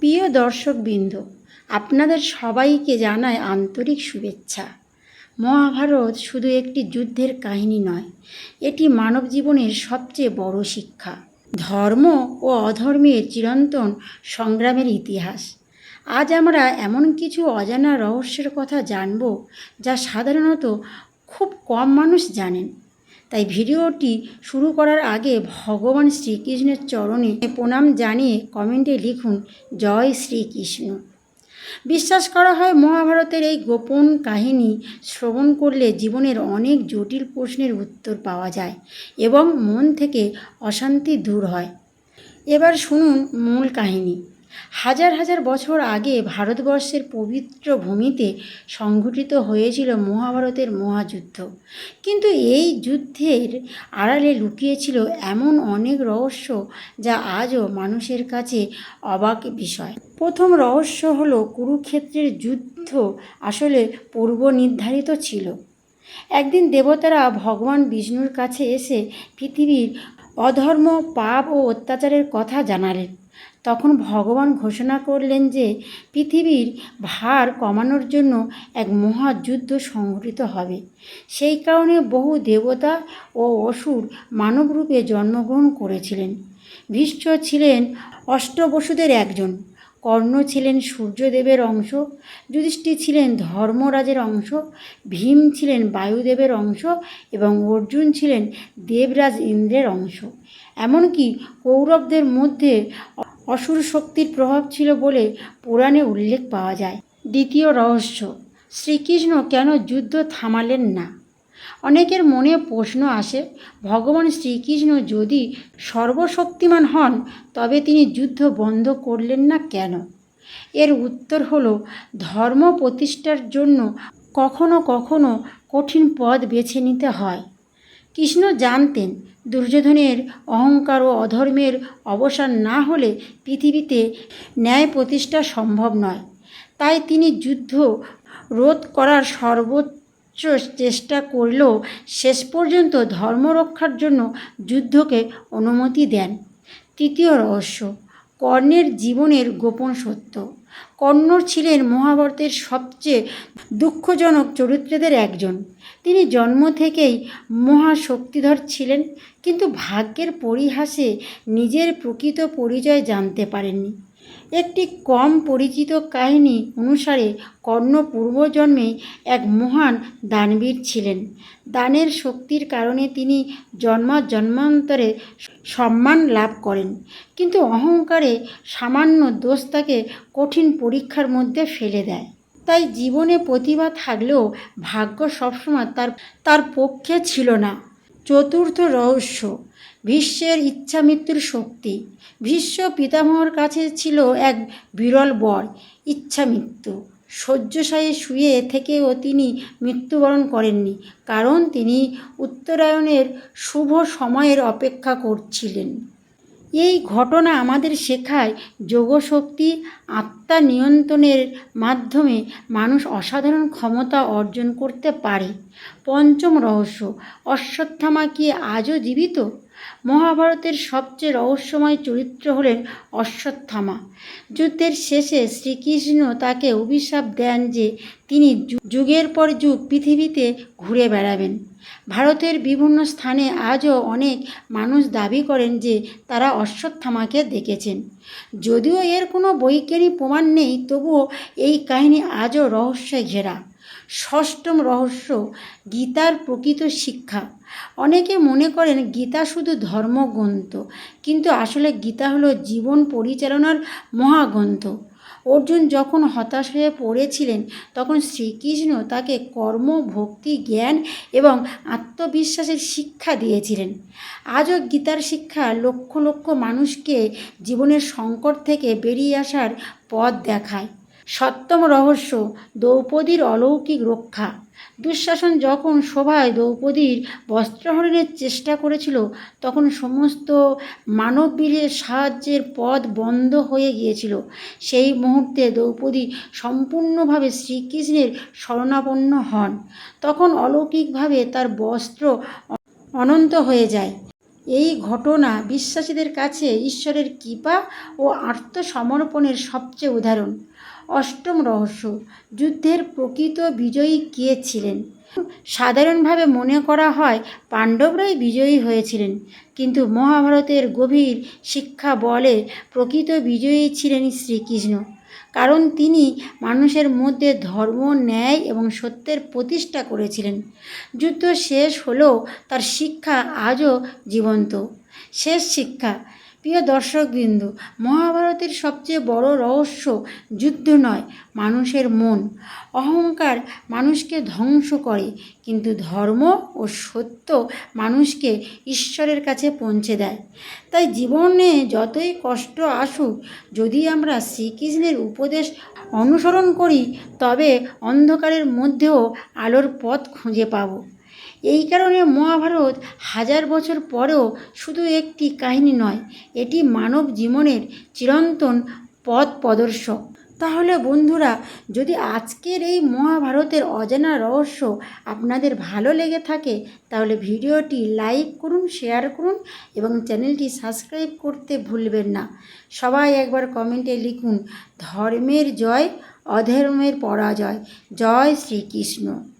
প্রিয় দর্শকবৃন্দ, আপনাদের সবাইকে জানাই আন্তরিক শুভেচ্ছা। মহাভারত শুধু একটি যুদ্ধের কাহিনী নয়, এটি মানব জীবনের সবচেয়ে বড় শিক্ষা, ধর্ম ও অধর্মের চিরন্তন সংগ্রামের ইতিহাস। আজ আমরা এমন কিছু অজানা রহস্যের কথা জানব যা সাধারণত খুব কম মানুষ জানেন। তাই ভিডিওটি শুরু করার আগে ভগবান শ্রীকৃষ্ণের চরণে প্রণাম জানিয়ে কমেন্টে লিখুন জয় শ্রীকৃষ্ণ। বিশ্বাস করা হয় মহাভারতের এই গোপন কাহিনী শ্রবণ করলে জীবনের অনেক জটিল প্রশ্নের উত্তর পাওয়া যায় এবং মন থেকে অশান্তি দূর হয়। এবার শুনুন মূল কাহিনী। হাজার হাজার বছর আগে ভারতবর্ষের পবিত্র ভূমিতে সংঘটিত হয়েছিল মহাভারতের মহাযুদ্ধ। কিন্তু এই যুদ্ধের আড়ালে লুকিয়েছিল এমন অনেক রহস্য যা আজও মানুষের কাছে অবাক বিষয়। প্রথম রহস্য হলো কুরুক্ষেত্রের যুদ্ধ আসলে পূর্ব নির্ধারিত ছিল। একদিন দেবতারা ভগবান বিষ্ণুর কাছে এসে পৃথিবীর অধর্ম, পাপ ও অত্যাচারের কথা জানালেন। তখন ভগবান ঘোষণা করলেন যে পৃথিবীর ভার কমানোর জন্য এক মহাযুদ্ধ সংঘটিত হবে। সেই কারণে বহু দেবতা ও অসুর মানবরূপে জন্মগ্রহণ করেছিলেন। ভীষ্ম ছিলেন অষ্টবসুদের একজন, কর্ণ ছিলেন সূর্যদেবের অংশ, যুধিষ্ঠির ছিলেন ধর্মরাজের অংশ, ভীম ছিলেন বায়ুদেবের অংশ এবং অর্জুন ছিলেন দেবরাজ ইন্দ্রের অংশ। এমনকি কৌরবদের মধ্যে অসুর শক্তির প্রভাব ছিল বলে পুরাণে উল্লেখ পাওয়া যায়। দ্বিতীয় রহস্য, শ্রীকৃষ্ণ কেন যুদ্ধ থামালেন না? অনেকের মনে প্রশ্ন আসে, ভগবান শ্রীকৃষ্ণ যদি সর্বশক্তিমান হন তবে তিনি যুদ্ধ বন্ধ করলেন না কেন? এর উত্তর হলো, ধর্ম প্রতিষ্ঠার জন্য কখনো কখনো কঠিন পথ বেছে নিতে হয়। কৃষ্ণ জানতেন দুর্যোধনের অহংকার ও অধর্মের অবসান না হলে পৃথিবীতে ন্যায় প্রতিষ্ঠা সম্ভব নয়। তাই তিনি যুদ্ধ রোধ করার সর্বোচ্চ চেষ্টা করলেও শেষ পর্যন্ত ধর্ম রক্ষার জন্য যুদ্ধকে অনুমতি দেন। তৃতীয় রহস্য, কর্ণের জীবনের গোপন সত্য। কর্ণ ছিলেন মহাভারতের সবচেয়ে দুঃখজনক চরিত্রদের একজন। তিনি জন্ম থেকেই মহাশক্তিধর ছিলেন, কিন্তু ভাগ্যের পরিহাসে নিজের প্রকৃত পরিচয় জানতে পারেননি। একটি কম পরিচিত কাহিনী অনুসারে কর্ণ পূর্বজন্মে এক মহান দানবীর ছিলেন। দানের শক্তির কারণে তিনি জন্মান্তরে সম্মান লাভ করেন, কিন্তু অহংকারে সামান্য দোষ তাকে কঠিন পরীক্ষার মধ্যে ফেলে দেয়। তাই জীবনে প্রতিভা থাকলেও ভাগ্য সবসময় তার পক্ষে ছিল না। চতুর্থ রহস্য, ভীষ্মের ইচ্ছামৃত্যুর শক্তি। ভীষ্ম পিতামহর কাছে ছিল এক বিরল বর, ইচ্ছামৃত্যু। শয্যাশায়ী শুয়ে থেকেও তিনি মৃত্যুবরণ করেননি, কারণ তিনি উত্তরায়ণের শুভ সময়ের অপেক্ষা করছিলেন। এই ঘটনা আমাদের শেখায় যোগশক্তি, আত্মা নিয়ন্ত্রণের মাধ্যমে মানুষ অসাধারণ ক্ষমতা অর্জন করতে পারে। পঞ্চম রহস্য, অশ্বত্থামা কি আজও জীবিত? মহাভারতের সবচেয়ে রহস্যময় চরিত্র হলেন অশ্বত্থামা। যুদ্ধের শেষে শ্রীকৃষ্ণ তাকে অভিশাপ দেন যে তিনি যুগের পর যুগ পৃথিবীতে ঘুরে বেড়াবেন। ভারতের বিভিন্ন স্থানে আজও অনেক মানুষ দাবি করেন যে তারা অশ্বত্থামাকে দেখেছেন। যদিও এর কোনো বৈজ্ঞানিক প্রমাণ নেই, তবুও এই কাহিনী আজও রহস্যে ঘেরা। ষষ্ঠম রহস্য, গীতার প্রকৃত শিক্ষা। অনেকে মনে করেন গীতা শুধু ধর্মগ্রন্থ, কিন্তু আসলে গীতা হলো জীবন পরিচালনার মহাগ্রন্থ। অর্জুন যখন হতাশ হয়ে পড়েছিলেন তখন শ্রীকৃষ্ণ তাকে কর্ম, ভক্তি, জ্ঞান এবং আত্মবিশ্বাসের শিক্ষা দিয়েছিলেন। আজও গীতার শিক্ষা লক্ষ লক্ষ মানুষকে জীবনের সংকট থেকে বেরিয়ে আসার পথ দেখায়। সপ্তম রহস্য, দ্রৌপদীর অলৌকিক রক্ষা। দুঃশাসন যখন সভায় দ্রৌপদীর বস্ত্রহরণের চেষ্টা করেছিল তখন সমস্ত মানববীরের সাহায্যের পথ বন্ধ হয়ে গিয়েছিল। সেই মুহূর্তে দ্রৌপদী সম্পূর্ণভাবে শ্রীকৃষ্ণের শরণাপন্ন হন। তখন অলৌকিকভাবে তার বস্ত্র অনন্ত হয়ে যায় এই ঘটনা বিশ্বাসীদের কাছে ঈশ্বরের কৃপা ও আত্মসমর্পণের সবচেয়ে উদাহরণ। অষ্টম রহস্য, যুদ্ধের প্রকৃত বিজয়ী কে ছিলেন? সাধারণভাবে মনে করা হয় পাণ্ডবরাই বিজয়ী হয়েছিলেন, কিন্তু মহাভারতের গভীর শিক্ষা বলে প্রকৃত বিজয়ী ছিলেন শ্রীকৃষ্ণ। কারণ তিনি মানুষের মধ্যে ধর্ম, ন্যায় এবং সত্যের প্রতিষ্ঠা করেছিলেন। যুদ্ধ শেষ হলেও তার শিক্ষা আজও জীবন্ত। শেষ শিক্ষা। প্রিয় দর্শকবৃন্দ, মহাভারতের সবচেয়ে বড় রহস্য যুদ্ধ নয়, মানুষের মন। অহংকার মানুষকে ধ্বংস করে, কিন্তু ধর্ম ও সত্য মানুষকে ঈশ্বরের কাছে পৌঁছে দেয়। তাই জীবনে যতই কষ্ট আসুক, যদি আমরা শ্রীকৃষ্ণের উপদেশ অনুসরণ করি, তবে অন্ধকারের মধ্যেও আলোর পথ খুঁজে পাব। এই কারণে মহাভারত হাজার বছর পরেও শুধু একটি কাহিনী নয়, এটি মানব জীবনের চিরন্তন পথ প্রদর্শক। তাহলে বন্ধুরা, যদি আজকের এই মহাভারতের অজানা রহস্য আপনাদের ভালো লেগে থাকে, তাহলে ভিডিওটি লাইক করুন, শেয়ার করুন এবং চ্যানেলটি সাবস্ক্রাইব করতে ভুলবেন না। সবাই একবার কমেন্টে লিখুন, ধর্মের জয়, অধর্মের পরাজয়। জয় শ্রীকৃষ্ণ।